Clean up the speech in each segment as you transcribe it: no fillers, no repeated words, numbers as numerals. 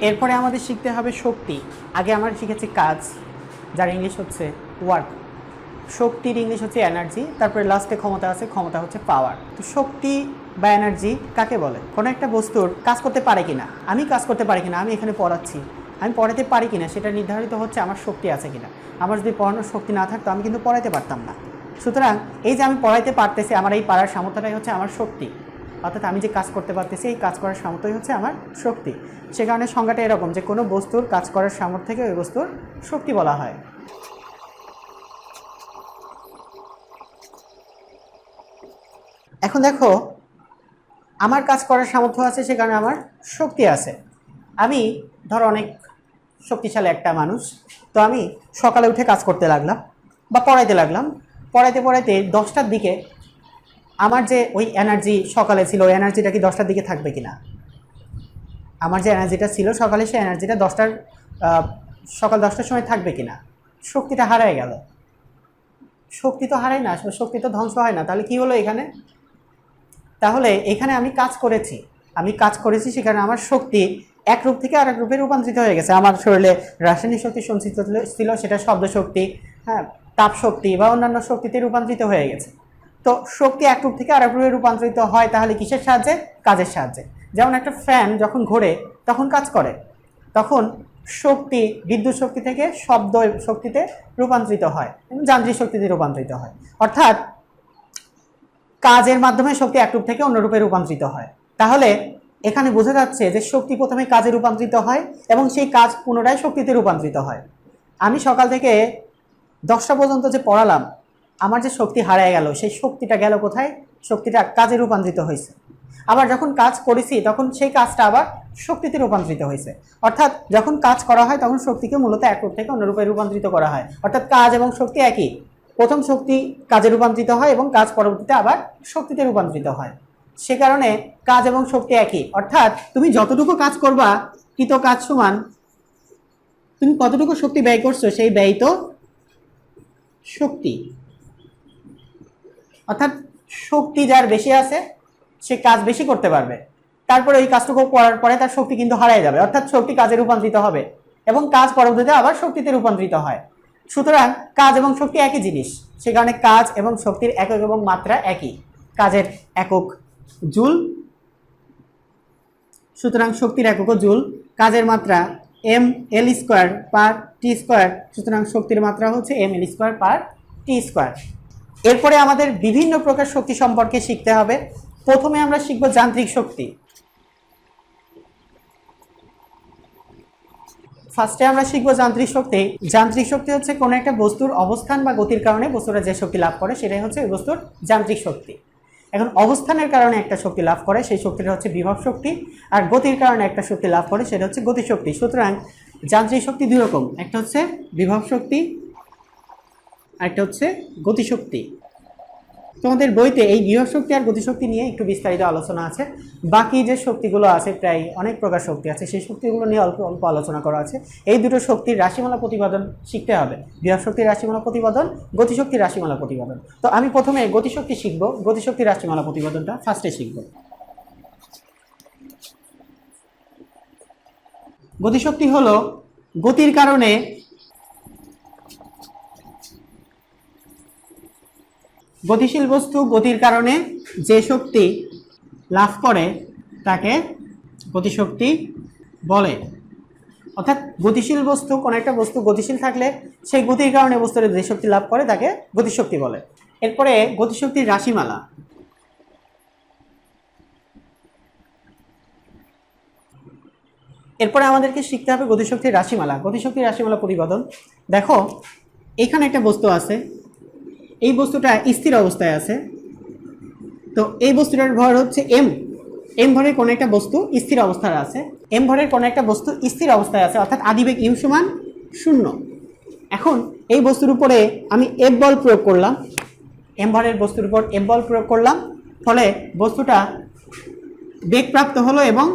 এরপরে আমাদের শিখতে হবে শক্তি। আগে আমরা শিখেছি কাজ, যার ইংলিশ হচ্ছে ওয়ার্ক। শক্তির ইংলিশ হচ্ছে এনার্জি। তারপরে লাস্টে ক্ষমতা আছে, ক্ষমতা হচ্ছে পাওয়ার। তো শক্তি বা এনার্জি কাকে বলে? কোনো একটা বস্তুর কাজ করতে পারে কিনা, আমি কাজ করতে পারি কিনা, আমি এখানে পড়াচ্ছি, আমি পড়াতে পারি কিনা, সেটা নির্ধারিত হচ্ছে আমার শক্তি আছে কিনা। আমার যদি পড়ানোর শক্তি না থাকতো আমি কিন্তু পড়াইতে পারতাম না। সুতরাং এই যে আমি পড়াইতে পারতেছি, আমার এই পারার সামর্থ্যটাই হচ্ছে আমার শক্তি। অর্থাৎ আমি যে কাজ করতে পারতেছি, এই কাজ করার সামর্থ্যই হচ্ছে আমার শক্তি। সে কারণে সংজ্ঞাটা এরকম যে কোনো বস্তুর কাজ করার সামর্থ্যকে ওই বস্তুর শক্তি বলা হয়। এখন দেখো, আমার কাজ করার সামর্থ্য আছে, সে কারণে আমার শক্তি আছে। আমি ধরো অনেক শক্তিশালী একটা মানুষ, তো আমি সকালে উঠে কাজ করতে লাগলাম বা পড়াইতে লাগলাম। পড়াইতে পড়াইতে 10টার দিকে আমার যে ওই এনার্জি সকালে ছিল, ওই এনার্জিটা কি 10টার দিকে থাকবে কিনা? আমার যে এনার্জিটা ছিল সকালে, সেই এনার্জিটা সকাল 10টার সময় থাকবে কিনা? শক্তিটা হারায় গেল। শক্তি তো হারায় না, শক্তি তো ধ্বংস হয় না। তাহলে কি হলো এখানে? তাহলে এখানে আমি কাজ করেছি, সেখানে আমার শক্তি এক রূপ থেকে আরেক রূপে রূপান্তরিত হয়ে গেছে। আমার শরীরে রাসায়নিক শক্তি সঞ্চিত ছিল, সেটা শব্দ শক্তি, হ্যাঁ, তাপ শক্তি বা অন্যান্য শক্তিতে রূপান্তরিত হয়ে গেছে। তো শক্তি এক রূপ থেকে আরেক রূপে রূপান্তরিত হয় তাহলে কিসের সাহায্যে? কাজের সাহায্যে। যেমন একটা ফ্যান যখন ঘোরে তখন কাজ করে, তখন শক্তি বিদ্যুৎ শক্তি থেকে শব্দ শক্তিতে রূপান্তরিত হয়, যান্ত্রিক শক্তিতে রূপান্তরিত হয়। অর্থাৎ কাজের মাধ্যমে শক্তি এক রূপ থেকে অন্য রূপে রূপান্তরিত হয়। তাহলে এখানে বোঝা যাচ্ছে যে শক্তি প্রথমে কাজে রূপান্তরিত হয় এবং সেই কাজ পুনরায় শক্তিতে রূপান্তরিত হয়। আমি সকাল থেকে 10টা পর্যন্ত যে পড়ালাম, আমার যে শক্তি হারিয়ে গেল, সেই শক্তিটা গেল কোথায়? শক্তিটা কাজে রূপান্তরিত হয়েছে। আবার যখন কাজ করেছি তখন সেই কাজটা আবার শক্তিতে রূপান্তরিত হয়েছে। অর্থাৎ যখন কাজ করা হয় তখন শক্তিকে মূলত এক রূপ থেকে অন্য রূপে রূপান্তরিত করা হয়। অর্থাৎ কাজ এবং শক্তি একই। প্রথম শক্তি কাজে রূপান্তরিত হয় এবং কাজ পরবর্তীতে আবার শক্তিতে রূপান্তরিত হয়। সে কারণে কাজ এবং শক্তি একই। অর্থাৎ তুমি যতটুকু কাজ করবা, কৃত কাজ সমান তুমি কতটুকু শক্তি ব্যয় করছো, সেই ব্যয়িত শক্তি। অর্থাৎ শক্তি যার বেশি আছে সে কাজ বেশি করতে পারবে, তারপরে ওই কাজটুকু করার পরে তার শক্তি কিন্তু হারায় যাবে। অর্থাৎ শক্তি কাজে রূপান্তরিত হবে এবং কাজ পরবর্তীতে আবার শক্তিতে রূপান্তরিত হয়। সুতরাং কাজ এবং শক্তি একই জিনিস, সে কারণে কাজ এবং শক্তির একক এবং মাত্রা একই। কাজের একক জুল, সুতরাং শক্তির এককও জুল। কাজের মাত্রা ml²/t², সুতরাং শক্তির মাত্রা হচ্ছে ml²/t²। এরপরে আমাদের বিভিন্ন প্রকার শক্তি সম্পর্কে শিখতে হবে। প্রথমে আমরা শিখব যান্ত্রিক শক্তি। ফার্স্টে আমরা শিখব যান্ত্রিক শক্তি। যান্ত্রিক শক্তি হচ্ছে কোনো একটা বস্তুর অবস্থান বা গতির কারণে বস্তুটা যে শক্তি লাভ করে সেটাই হচ্ছে ওই বস্তুর যান্ত্রিক শক্তি। এখন অবস্থানের কারণে একটা শক্তি লাভ করে, সেই শক্তিটা হচ্ছে বিভব শক্তি, আর গতির কারণে একটা শক্তি লাভ করে সেটা হচ্ছে গতিশক্তি। সুতরাং যান্ত্রিক শক্তি দুই রকম, একটা হচ্ছে বিভব শক্তি আর একটা হচ্ছে গতিশক্তি। তোমাদের বইতে এই বিভব শক্তি আর গতিশক্তি নিয়ে একটু বিস্তারিত আলোচনা আছে। বাকি যে শক্তিগুলো আছে, প্রায় অনেক প্রকার শক্তি আছে, সেই শক্তিগুলো নিয়ে অল্প অল্প আলোচনা করা আছে। এই দুটো শক্তির রাশিমালা প্রতিপাদন শিখতে হবে, বিভব শক্তির রাশিমালা প্রতিপাদন, গতিশক্তির রাশিমালা প্রতিপাদন। তো আমি প্রথমে গতিশক্তি শিখব, গতিশক্তির রাশিমালা প্রতিপাদনটা ফার্স্টে শিখব। গতিশক্তি হলো গতির কারণে গতিশীল বস্তু গতির কারণে যে শক্তি লাভ করে তাকে গতিশক্তি বলে। অর্থাৎ গতিশীল বস্তু, কোনো একটা বস্তু গতিশীল থাকলে সেই গতির কারণে বস্তুর যে শক্তি লাভ করে তাকে গতিশক্তি বলে। এরপরে গতিশক্তির রাশিমালা। এরপরে আমাদেরকে শিখতে হবে গতিশক্তির রাশিমালা। গতিশক্তির রাশিমালা প্রতিপাদন। দেখো, এখানে একটা বস্তু আছে, এই বস্তুটা স্থির অবস্থায় আছে। তো এই বস্তুটার ভর হচ্ছে এম ভরের কোনো একটা বস্তু স্থির অবস্থায় আছে, এম ভরের কোনো একটা বস্তু স্থির অবস্থায় আছে, অর্থাৎ আদিবেগ ইউ সমান 0। এখন এই বস্তুর উপরে আমি এফ বল প্রয়োগ করলাম, এম ভরের বস্তুর উপর এফ বল প্রয়োগ করলাম, ফলে বস্তুটা বেগপ্রাপ্ত হলো এবং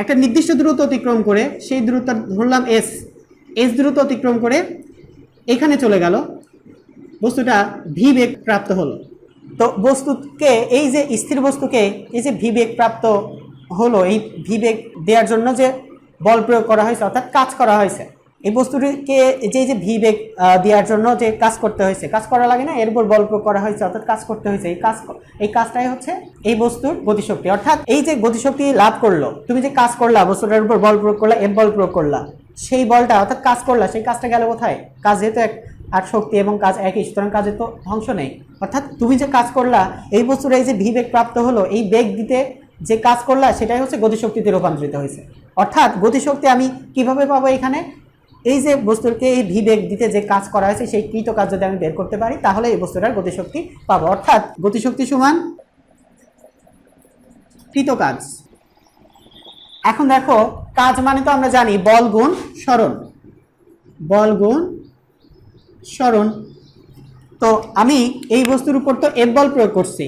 একটা নির্দিষ্ট দূরত্ব অতিক্রম করে, সেই দূরত্ব ধরলাম এস দূরত্ব অতিক্রম করে এখানে চলে গেল, বস্তুটা ভি বেগ প্রাপ্ত হলো। তো বস্তুকে, এই যে স্থির বস্তুকে এই যে ভি বেগ প্রাপ্ত হলো এই ভি বেগ দেওয়ার জন্য যে বল প্রয়োগ করা হয়েছে অর্থাৎ কাজ করা হয়েছে, এই বস্তুটিকে যে ভি বেগ দেওয়ার জন্য যে কাজ করতে হয়েছে, কাজ করা লাগে না, এর উপর বল প্রয়োগ করা হয়েছে অর্থাৎ কাজ করতে হয়েছে, এই কাজটাই হচ্ছে এই বস্তুর গতিশক্তি। অর্থাৎ এই যে গতিশক্তি লাভ করলো, তুমি যে কাজ করলা, বস্তুটার উপর বল প্রয়োগ করলা, এর বল প্রয়োগ করলা, সেই বলটা অর্থাৎ কাজ করলা, সেই কাজটা গেল কোথায়? কাজ যেহেতু এক আর শক্তি এবং কাজ একই, সুতরাং কাজের তো ধ্বংস নেই। অর্থাৎ তুমি যে কাজ করলা, এই বস্তুটা এই যে ভি বেগ প্রাপ্ত হলো, এই বেগ দিতে যে কাজ করলা সেটাই হচ্ছে গতিশক্তিতে রূপান্তরিত হয়েছে। অর্থাৎ গতিশক্তি আমি কিভাবে পাবো? এখানে এই যে বস্তুকে এই ভি বেগ দিতে যে কাজ করা হয়েছে সেই কৃত কাজ যদি আমি বের করতে পারি তাহলে এই বস্তুটার গতিশক্তি পাবো। অর্থাৎ গতিশক্তি সমান কৃত কাজ। এখন দেখো, কাজ মানে তো আমরা জানি বল গুণ সরণ, বল গুণ সরণ। তো আমি এই বস্তুর উপর তো এফ বল প্রয়োগ করছি,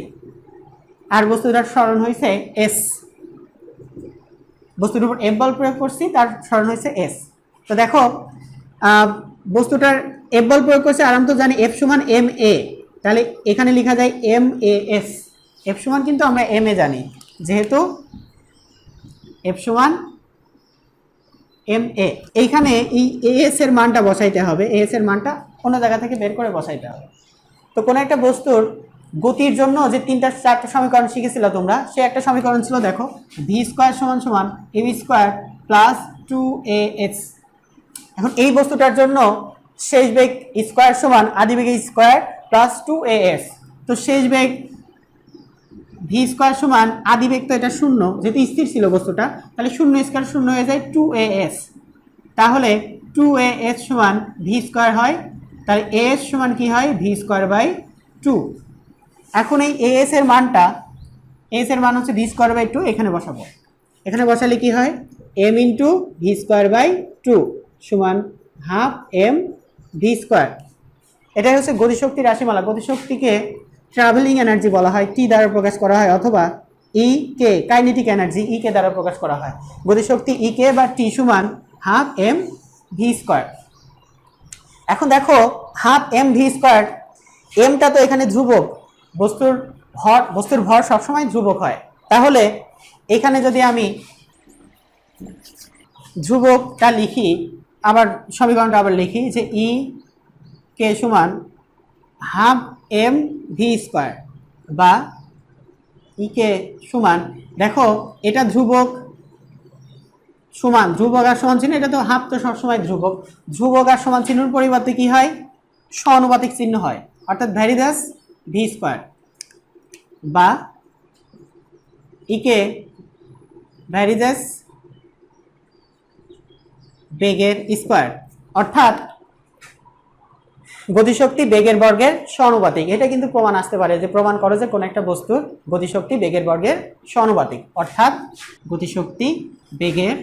আর বস্তুটার সরণ হয়েছে এস। বস্তুর উপর এফ বল প্রয়োগ করছি, তার সরণ হয়েছে এস। তো দেখো, বস্তুটার এফ বল প্রয়োগ করছে, আর আমি তো জানি এফ সমান এম এ, তাহলে এখানে লেখা যায় এম এ এস। এফ সমান কিন্তু আমরা এম এ জানি, যেহেতু এফ সমান এম এ, এইখানে এই এস এর মানটা বসাইতে হবে, এস এর মানটা অন্য জায়গা থেকে বের করে বসাইতে হবে। তো কোনো একটা বস্তুর গতির জন্য যে 3-4টা সমীকরণ শিখেছিল তোমরা, সে একটা সমীকরণ ছিল, দেখো, ভি স্কোয়ার সমান সমান এম স্কোয়ার প্লাস 2ax। এখন এই বস্তুটার জন্য শেষ বেগ স্কোয়ার সমান আদি বেগ স্কোয়ার প্লাস 2as। তো শেষ বেগ ভি স্কোয়ার সমান আদি বেগ তো এটা শূন্য, যেহেতু স্থির ছিল বস্তুটা, তাহলে শূন্য স্কোয়ার শূন্য হয়ে যায় 2as। তাহলে 2as সমান ভি স্কোয়ার হয়, তাহলে as সমান কি হয়? V square by 2। এখন এই as এর মানটা, as এর মান হচ্ছে ভি স্কোয়ার বাই 2, এখানে বসাবো। এখানে বসালে কি হয়? m into V square by 2 সমান হাফ এম ভি স্কোয়ার। এটাই হচ্ছে গতিশক্তির রাশিমালা। গতিশক্তিকে ট্রাভেলিং এনার্জি বলা হয়, টি দ্বারা প্রকাশ করা হয়, অথবা ই কে কাইনেটিক এনার্জি ই কে দ্বারা প্রকাশ করা হয়। গতিশক্তি ই কে বা টি সমান হাফ এম ভি স্কোয়ার। এখন দেখো, হাফ এম ভি স্কোয়ার, এমটা তো এখানে ধ্রুবক, বস্তুর ভর সবসময় ধ্রুবক হয়। তাহলে এখানে যদি আমি ধ্রুবকটা লিখি, আবার সমীকরণটা আবার লিখি যে ই কে সমান হাফ এম ভি স্কোয়ার, বা ই কে সমান, দেখো এটা ধ্রুবক সমান, ধ্রুবক আর সমান চিহ্ন, এটা তো হাফ তো সবসময় ধ্রুবক, ধ্রুবক আর সমান চিহ্নের পরিবর্তে কি হয়? সমানুপাতিক চিহ্ন হয়, অর্থাৎ ভ্যারিদাস ভি স্কোয়ার, বা ইকে ভ্যারিদাস বেগের স্কোয়ার। অর্থাৎ গতিশক্তি বেগের বর্গের সমানুপাতিক। এটা কিন্তু প্রমাণ আসতে পারে, যে প্রমাণ করে যে কোন একটা বস্তুর গতিশক্তি বেগের বর্গের সমানুপাতিক, অর্থাৎ গতিশক্তি বেগের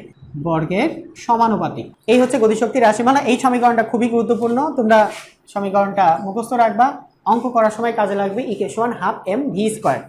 বর্গের সমানুপাতিক। এই হচ্ছে গতিশক্তির রাশিমালা। এই সমীকরণটা খুবই গুরুত্বপূর্ণ, তোমরা সমীকরণটা মুখস্থ রাখবা, অঙ্ক করার সময় কাজে লাগবে। ই কে সমান হাফ এম ভি স্কোয়ার।